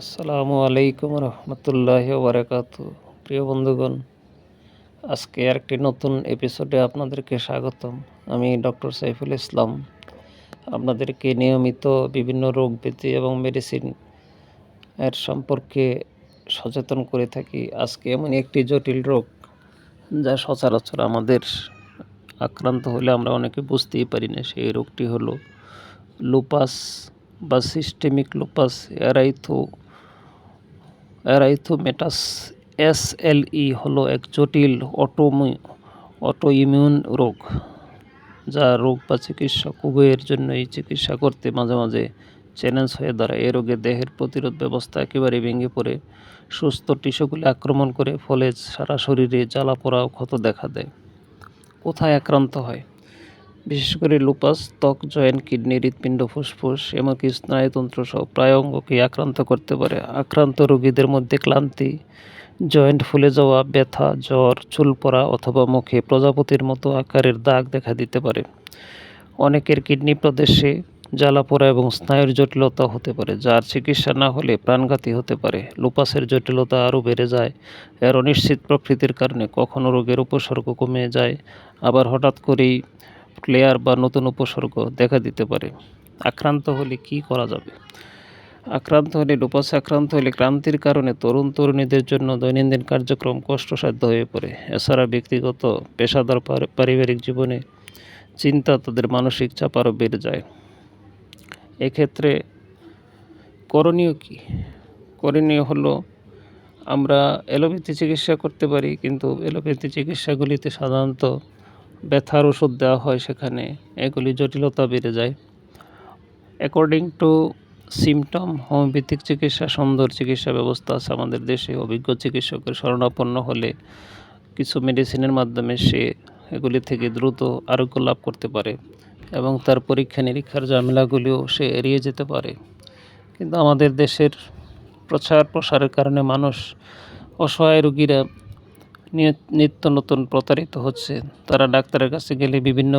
আসসালামু আলাইকুম রহমতুল্লাহি ওয়া বারাকাতুহু। প্রিয় বন্ধুগণ, আজকে আরেকটি নতুন এপিসোডে আপনাদেরকে স্বাগতম। আমি ডক্টর সাইফুল ইসলাম আপনাদেরকে নিয়মিত বিভিন্ন রোগ ব্যাধি এবং মেডিসিন এর সম্পর্কে সচেতন করে থাকি। আজকে এমন একটি জটিল রোগ যা সচরাচর আমাদের আক্রান্ত হলে আমরা অনেকে বুঝতেই পারি না। সেই রোগটি হলো লুপাস বা সিস্টেমিক লুপাস এরাইথোমেটাস। SLE হলো এক জটিল অটোইমিউন রোগ, যা রোগ বা চিকিৎসক উভয়ের জন্যই চিকিৎসা করতে মাঝে মাঝে চ্যালেঞ্জ হয়ে দাঁড়ায়। এই রোগে দেহের প্রতিরোধ ব্যবস্থা একেবারে ভেঙে পড়ে, সুস্থ টিস্যুগুলি আক্রমণ করে, ফলে সারা শরীরে জ্বালাপোড়া ও ক্ষত দেখা দেয়। কোথায় আক্রান্ত হয়? বিশেষ করে লুপাস ত্বক, জয়েন্ট, কিডনি, হৃৎপিণ্ড, ফুসফুস, এমনকি স্নায়ুতন্ত্র সহ প্রায় অঙ্গকেই আক্রান্ত করতে পারে। আক্রান্ত রোগীদের মধ্যে ক্লান্তি, জয়েন্ট ফুলে যাওয়া, ব্যথা, জ্বর, চুল পড়া অথবা মুখে প্রজাপতির মতো আকারের দাগ দেখা দিতে পারে। অনেকের কিডনি প্রদেশে জ্বালাপোড়া এবং স্নায়ুর জটিলতা হতে পারে, যার চিকিৎসা না হলে প্রাণঘাতী হতে পারে। লুপাসের জটিলতা আরও বেড়ে যায় এর অনিশ্চিত প্রকৃতির কারণে। কখনো রোগের উপসর্গ কমে যায়, আবার হঠাৎ করেই ফ্লেয়ার বা নতুন উপসর্গ দেখা দিতে পারে। আক্রান্ত হলে কী করা যাবে? লুপাসে আক্রান্ত হলে ক্লান্তির কারণে তরুণীদের জন্য দৈনন্দিন কার্যক্রম কষ্টসাধ্য হয়ে পড়ে। এছাড়া ব্যক্তিগত, পেশাদার, পারিবারিক জীবনে চিন্তা, তাদের মানসিক চাপ আরও বেড়ে যায়। এক্ষেত্রে করণীয় কী? করণীয় হলো, আমরা অ্যালোপ্যাথি চিকিৎসা করতে পারি, কিন্তু অ্যালোপ্যাথি চিকিৎসাগুলিতে সাধারণত ব্যথার ওষুধ দেওয়া হয়, সেখানে এগুলি জটিলতা বেড়ে যায়। অ্যাকর্ডিং টু সিমটম, হোমিওপ্যাথিক চিকিৎসা সুন্দর চিকিৎসা ব্যবস্থা আছে আমাদের দেশে। অভিজ্ঞ চিকিৎসকের শরণাপন্ন হলে কিছু মেডিসিনের মাধ্যমে সে এগুলি থেকে দ্রুত আরোগ্য লাভ করতে পারে এবং তার পরীক্ষা নিরীক্ষার ঝামেলাগুলিও সে এড়িয়ে যেতে পারে। কিন্তু আমাদের দেশের প্রসারের কারণে মানুষ, অসহায় রোগীরা নিত্য নতুন প্রতারিত হচ্ছে। তারা ডাক্তারের কাছে গেলে বিভিন্ন